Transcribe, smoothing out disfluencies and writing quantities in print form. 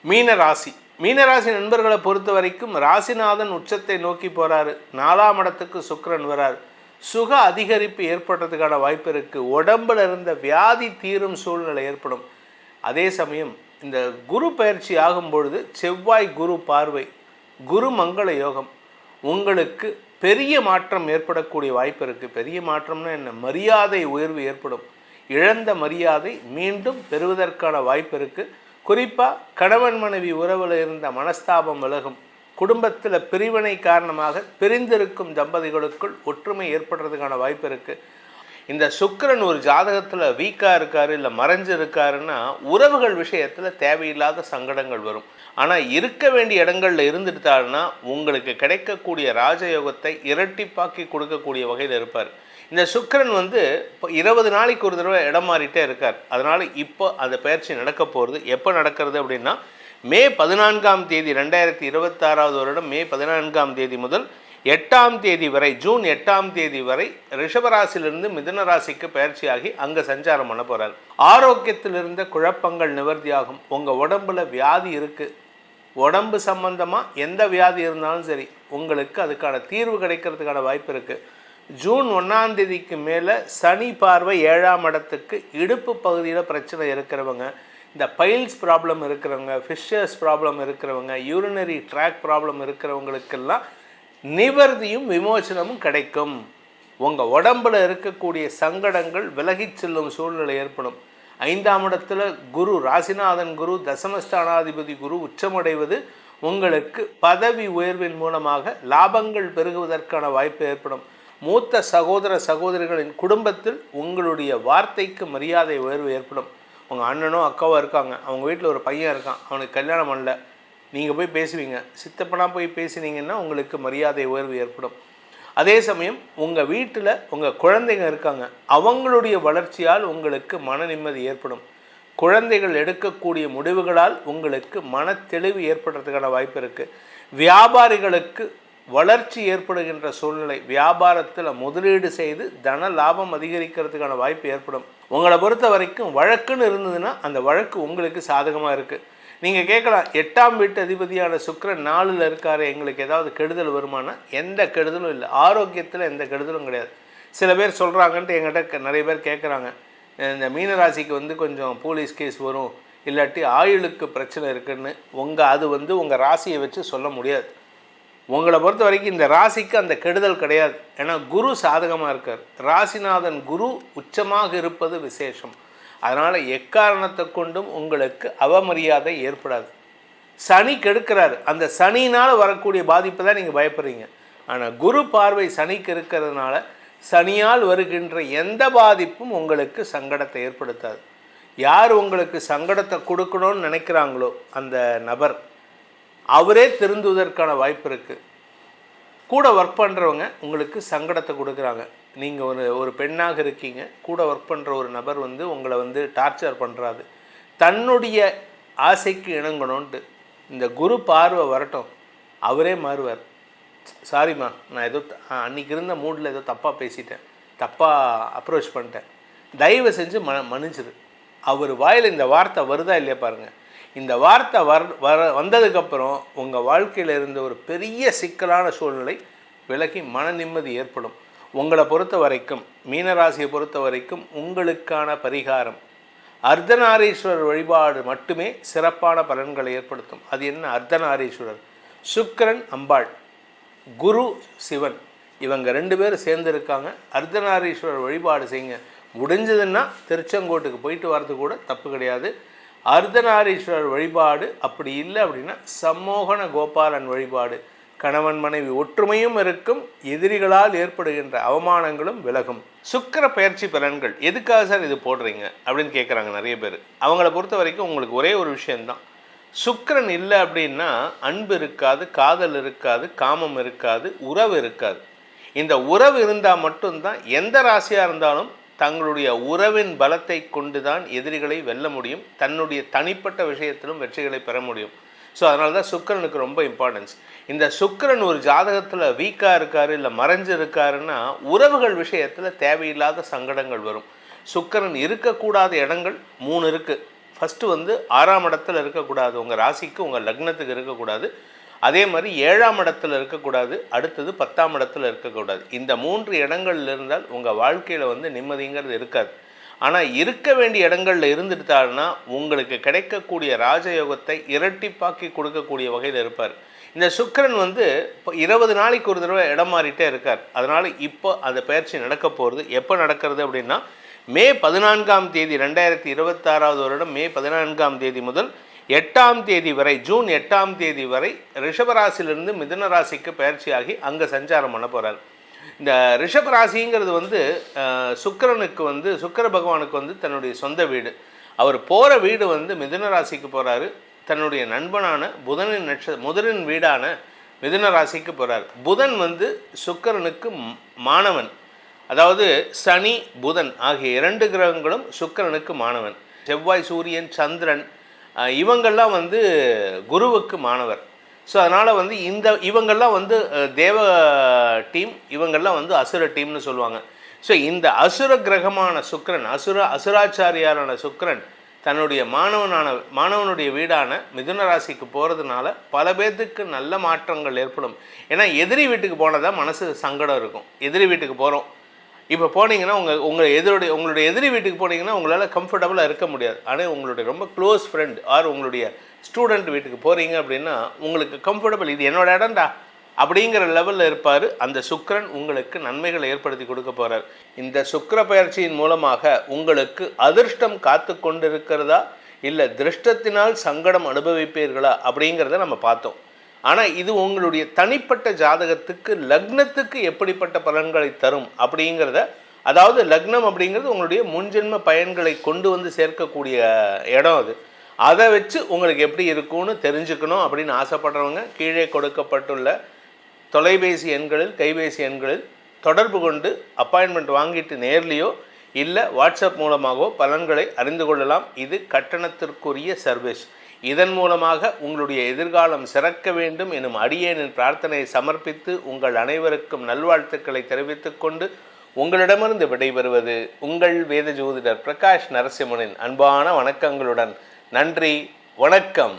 மீனராசி மீனராசி நண்பர்களை பொறுத்த வரைக்கும் ராசிநாதன் உச்சத்தை நோக்கி போகிறாரு. 4ஆம் இடத்துக்கு சுக்கிரன் வராரு. சுக அதிகரிப்பு ஏற்படுறதுக்கான வாய்ப்பு இருக்குது. உடம்பில் இருந்த வியாதி தீரும் சூழ்நிலை ஏற்படும். அதே சமயம் இந்த குரு பயிற்சி ஆகும் பொழுது செவ்வாய் குரு பார்வை, குரு மங்கள யோகம், உங்களுக்கு பெரிய மாற்றம் ஏற்படக்கூடிய வாய்ப்பு இருக்குது. பெரிய மாற்றம்னா என்ன? மரியாதை உயர்வு ஏற்படும். இழந்த மரியாதை மீண்டும் பெறுவதற்கான வாய்ப்பு இருக்குது. குறிப்பாக கணவன் மனைவி உறவில் இருந்த மனஸ்தாபம் விலகும். குடும்பத்தில் பிரிவினை காரணமாக பிரிந்திருக்கும் தம்பதிகளுக்குள் ஒற்றுமை ஏற்படுறதுக்கான வாய்ப்பு இருக்குது. இந்த சுக்கிரன் ஒரு ஜாதகத்தில் வீக்காக இருக்காரு, இல்லை மறைஞ்சு இருக்காருன்னா உறவுகள் விஷயத்தில் தேவையில்லாத சங்கடங்கள் வரும். ஆனால் இருக்க வேண்டிய இடங்களில் இருந்துட்டாருன்னா உங்களுக்கு கிடைக்கக்கூடிய ராஜயோகத்தை இரட்டிப்பாக்கி கொடுக்கக்கூடிய வகையில் இருப்பார். இந்த சுக்கிரன் இப்போ 20 நாளைக்கு ஒரு தடவை இடம் மாறிட்டே இருக்கார். அதனால் இப்போ அந்த பயிற்சி நடக்க போகிறது. எப்போ நடக்கிறது அப்படின்னா மே 14ஆம் தேதி 2026 வருடம் மே 14ஆம் தேதி முதல் 8ஆம் தேதி வரை, ஜூன் 8ஆம் தேதி வரை ரிஷபராசிலிருந்து மிதுன ராசிக்கு பயிற்சியாகி அங்கே சஞ்சாரம் பண்ண போகிறார். ஆரோக்கியத்தில் இருந்த குழப்பங்கள் நிவர்த்தியாகும். உங்கள் உடம்புல வியாதி இருக்குது, உடம்பு சம்பந்தமாக எந்த வியாதி இருந்தாலும் சரி உங்களுக்கு அதுக்கான தீர்வு கிடைக்கிறதுக்கான வாய்ப்பு இருக்குது. ஜூன் 1ஆம் தேதிக்கு மேலே சனி பார்வை 7ஆம் இடத்துக்கு. இடுப்பு பகுதியில் பிரச்சனை இருக்கிறவங்க, இந்த பைல்ஸ் ப்ராப்ளம் இருக்கிறவங்க, ஃபிஷர்ஸ் ப்ராப்ளம் இருக்கிறவங்க, யூரினரி ட்ராக் ப்ராப்ளம் இருக்கிறவங்களுக்கெல்லாம் நிவர்த்தியும் விமோசனமும் கிடைக்கும். உங்கள் உடம்பில் இருக்கக்கூடிய சங்கடங்கள் விலகிச் செல்லும் சூழ்நிலை ஏற்படும். 5ஆம் இடத்துல குரு, ராசிநாதன் குரு, தசமஸ்தானாதிபதி குரு உச்சமடைவது உங்களுக்கு பதவி உயர்வின் மூலமாக லாபங்கள் பெருகுவதற்கான வாய்ப்பு ஏற்படும். மூத்த சகோதர சகோதரிகளின் குடும்பத்தில் உங்களுடைய வார்த்தைக்கு மரியாதை உயர்வு ஏற்படும். உங்கள் அண்ணனோ அக்காவோ இருக்காங்க, அவங்க வீட்டில் ஒரு பையன் இருக்கான், அவனுக்கு கல்யாணம் பண்ணல, நீங்கள் போய் பேசுவீங்க. சித்தப்பனா போய் பேசினீங்கன்னா உங்களுக்கு மரியாதை உயர்வு ஏற்படும். அதே சமயம் உங்கள் வீட்டில் உங்கள் குழந்தைங்க இருக்காங்க, அவங்களுடைய வளர்ச்சியால் உங்களுக்கு மன நிம்மதி ஏற்படும். குழந்தைகள் எடுக்கக்கூடிய முடிவுகளால் உங்களுக்கு மன தெளிவு ஏற்படுறதுக்கான வாய்ப்பு இருக்குது. வியாபாரிகளுக்கு வளர்ச்சி ஏற்படுகின்ற சூழ்நிலை, வியாபாரத்தில் முதலீடு செய்து தன லாபம் அதிகரிக்கிறதுக்கான வாய்ப்பு ஏற்படும். உங்களை பொறுத்த வரைக்கும் வழக்குன்னு இருந்ததுன்னா அந்த வழக்கு உங்களுக்கு சாதகமாக இருக்குது. நீங்கள் கேட்கலாம், 8ஆம் வீட்டு அதிபதியான சுக்கிரன் 4ல் இருக்காரு, எங்களுக்கு ஏதாவது கெடுதல் வருமானா? எந்த கெடுதலும் இல்லை. ஆரோக்கியத்தில் எந்த கெடுதலும் கிடையாது. சில பேர் சொல்கிறாங்கன்ட்டு என்கிட்ட நிறைய பேர் கேட்குறாங்க, இந்த மீனராசிக்கு கொஞ்சம் போலீஸ் கேஸ் வரும், இல்லாட்டி ஆயுளுக்கு பிரச்சனை இருக்குன்னு. அது உங்கள் ராசியை வச்சு சொல்ல முடியாது. உங்களை பொறுத்த வரைக்கும் இந்த ராசிக்கு அந்த கெடுதல் கிடையாது. ஏன்னா குரு சாதகமாக இருக்கார். ராசிநாதன் குரு உச்சமாக இருப்பது விசேஷம். அதனால் எக்காரணத்தை கொண்டும் உங்களுக்கு அவமரியாதை ஏற்படாது. சனி கெடுக்கிறார். அந்த சனினால் வரக்கூடிய பாதிப்பை தான் நீங்கள் பயப்படுறீங்க. ஆனால் குரு பார்வை சனிக்கு இருக்கிறதுனால சனியால் வருகின்ற எந்த பாதிப்பும் உங்களுக்கு சங்கடத்தை ஏற்படுத்தாது. யார் உங்களுக்கு சங்கடத்தை கொடுக்கணும்னு நினைக்கிறாங்களோ அந்த நபர் அவரே திருந்துவதற்கான வாய்ப்பு இருக்குது. கூட ஒர்க் பண்ணுறவங்க உங்களுக்கு சங்கடத்தை கொடுக்குறாங்க. நீங்கள் ஒரு பெண்ணாக இருக்கீங்க, கூட ஒர்க் பண்ணுற ஒரு நபர் உங்களை டார்ச்சர் பண்ணுறாரு. தன்னுடைய ஆசைக்கு இணங்கணுன்ட்டு இந்த குரு பார்வை வரட்டும், அவரே மாறுவார். சாரிம்மா, நான் ஏதோ அன்றைக்கி இருந்த மூடில் ஏதோ தப்பாக பேசிட்டேன், தப்பாக அப்ரோச் பண்ணிட்டேன், தயவு செஞ்சு மன்னிச்சிரு. அவர் வாயில் இந்த வார்த்தை வருதா இல்லையா பாருங்கள். இந்த வார்த்தை வந்ததுக்கப்புறம் உங்கள் வாழ்க்கையில் இருந்த ஒரு பெரிய சிக்கலான சூழ்நிலை விலகி மன நிம்மதி ஏற்படும். உங்களை பொறுத்த வரைக்கும், மீனராசியை பொறுத்த வரைக்கும் உங்களுக்கான பரிகாரம் அர்த்தநாரீஸ்வரர் வழிபாடு மட்டுமே சிறப்பான பலன்களை ஏற்படுத்தும். அது என்ன? அர்த்தநாரீஸ்வரர், சுக்கிரன் அம்பாள், குரு சிவன், இவங்க 2 பேரும் சேர்ந்துருக்காங்க. அர்த்தநாரீஸ்வரர் வழிபாடு செய்யுங்க. முடிஞ்சதுன்னா திருச்செங்கோட்டுக்கு போயிட்டு வர்றது கூட தப்பு கிடையாது. அர்த்தநாரீஸ்வரர் வழிபாடு அப்படி இல்லை அப்படின்னா சம்மோகன கோபாலன் வழிபாடு. கணவன் மனைவி ஒற்றுமையும் இருக்கும், எதிரிகளால் ஏற்படுகின்ற அவமானங்களும் விலகும். சுக்கிர பயிற்சி பலன்கள் எதுக்காக சார் இது போடுறீங்க அப்படின்னு கேட்குறாங்க நிறைய பேர். அவங்கள பொறுத்த வரைக்கும் உங்களுக்கு ஒரே ஒரு விஷயந்தான், சுக்கிரன் இல்லை அப்படின்னா அன்பு இருக்காது, காதல் இருக்காது, காமம் இருக்காது, உறவு இருக்காது. இந்த உறவு இருந்தால் மட்டும்தான் எந்த ராசியாக இருந்தாலும் தங்களுடைய உறவின் பலத்தை கொண்டு தான் எதிரிகளை வெல்ல முடியும், தன்னுடைய தனிப்பட்ட விஷயத்திலும் வெற்றிகளை பெற முடியும். ஸோ அதனால தான் சுக்கிரனுக்கு ரொம்ப இம்பார்ட்டன்ஸ். இந்த சுக்கிரன் ஒரு ஜாதகத்தில் வீக்காக இருக்கார், இல்லை மறைஞ்சு இருக்காருன்னா உறவுகள் விஷயத்தில் தேவையில்லாத சங்கடங்கள் வரும். சுக்கிரன் இருக்கக்கூடாத இடங்கள் 3 இருக்குது. ஃபஸ்ட்டு வந்து 6ஆம் இடத்துல இருக்கக்கூடாது, உங்கள் ராசிக்கு உங்கள் லக்னத்துக்கு இருக்கக்கூடாது. அதே மாதிரி 7ஆம் இடத்துல இருக்கக்கூடாது, அடுத்தது 10ஆம் இடத்துல இருக்கக்கூடாது. இந்த 3 இடங்கள்ல இருந்தால் உங்கள் வாழ்க்கையில் வந்து நிம்மதிங்கிறது இருக்காது. ஆனால் இருக்க வேண்டிய இடங்களில் இருந்துட்டாருன்னா உங்களுக்கு கிடைக்கக்கூடிய ராஜயோகத்தை இரட்டிப்பாக்கி கொடுக்கக்கூடிய வகையில் இருப்பார். இந்த சுக்கிரன் வந்து இப்போ 20 நாளைக்கு ஒரு தடவை இடம் மாறிட்டே இருக்கார். அதனால் இப்போ அந்த பயிற்சி நடக்க போகிறது. எப்போ நடக்கிறது அப்படின்னா மே 14ஆம் தேதி 2026 வருடம் மே 14ஆம் தேதி முதல் 8ஆம் தேதி வரை, ஜூன் 8ஆம் தேதி வரை ரிஷபராசிலிருந்து மிதுன ராசிக்கு பயிற்சியாகி அங்கே சஞ்சாரம் பண்ண போகிறார். இந்த ரிஷபராசிங்கிறது வந்து சுக்கிரனுக்கு வந்து சுக்கிர பகவானுக்கு வந்து தன்னுடைய சொந்த வீடு. அவர் போகிற வீடு வந்து மிதுன ராசிக்கு போகிறாரு. தன்னுடைய நண்பனான புதனின் வீடான மிதுன ராசிக்கு போகிறார். புதன் வந்து சுக்கிரனுக்கு மாணவன். அதாவது சனி புதன் ஆகிய 2 கிரகங்களும் சுக்கிரனுக்கு மாணவன். செவ்வாய் சூரியன் சந்திரன் இவங்கள்லாம் வந்து குருவுக்கு மாணவர். ஸோ அதனால் வந்து இவங்கள்லாம் வந்து தேவ டீம், இவங்கள்லாம் வந்து அசுர டீம்னு சொல்லுவாங்க. ஸோ இந்த அசுர கிரகமான சுக்கிரன், அசுராச்சாரியாரான சுக்கிரன் தன்னுடைய மாணவனுடைய வீடான மிதுன ராசிக்கு போகிறதுனால பல பேர்த்துக்கு நல்ல மாற்றங்கள் ஏற்படும். ஏன்னா எதிரி வீட்டுக்கு போனால் தான் மனசு சங்கடம் இருக்கும். எதிரி வீட்டுக்கு போகிறோம், இப்போ போனீங்கன்னா உங்களுடைய எதிரி வீட்டுக்கு போனீங்கன்னா உங்களால் கம்ஃபர்டபுளாக இருக்க முடியாது. ஆனால் உங்களுடைய ரொம்ப க்ளோஸ் ஃப்ரெண்ட் ஆர் உங்களுடைய ஸ்டூடெண்ட் வீட்டுக்கு போகிறீங்க அப்படின்னா உங்களுக்கு கம்ஃபர்டபுள், இது என்னோட இடம்டா அப்படிங்கிற லெவலில் இருப்பார். அந்த சுக்கிரன் உங்களுக்கு நன்மைகளை ஏற்படுத்தி கொடுக்க போகிறார். இந்த சுக்கிர பயிற்சியின் மூலமாக உங்களுக்கு அதிர்ஷ்டம் காத்து கொண்டிருக்கிறதா இல்லை திருஷ்டத்தினால் சங்கடம் அனுபவிப்பீர்களா அப்படிங்கிறத நம்ம பார்த்தோம். ஆனால் இது உங்களுடைய தனிப்பட்ட ஜாதகத்துக்கு லக்னத்துக்கு எப்படிப்பட்ட பலன்களை தரும் அப்படிங்கிறத, அதாவது லக்னம் அப்படிங்கிறது உங்களுடைய முன்ஜென்ம பயன்களை கொண்டு வந்து சேர்க்கக்கூடிய இடம் அது. அதை வச்சு உங்களுக்கு எப்படி இருக்கும்னு தெரிஞ்சுக்கணும் அப்படின்னு ஆசைப்படுறவங்க கீழே கொடுக்கப்பட்டுள்ள தொலைபேசி எண்களில் கைபேசி எண்களில் தொடர்பு கொண்டு அப்பாயின்மெண்ட் வாங்கிட்டு நேர்லேயோ இல்லை வாட்ஸ்அப் மூலமாகவோ பலன்களை அறிந்து கொள்ளலாம். இது கட்டணத்திற்குரிய சர்வீஸ். இதன் மூலமாக உங்களுடைய எதிர்காலம் சிறக்க வேண்டும் எனும் அடியேனின் பிரார்த்தனையை சமர்ப்பித்து உங்கள் அனைவருக்கும் நல்வாழ்த்துக்களை தெரிவித்துக் கொண்டு உங்களிடமிருந்து விடைபெறுவது உங்கள் வேத ஜோதிடர் பிரகாஷ் நரசிம்மனின் அன்பான வணக்கங்களுடன். நன்றி, வணக்கம்.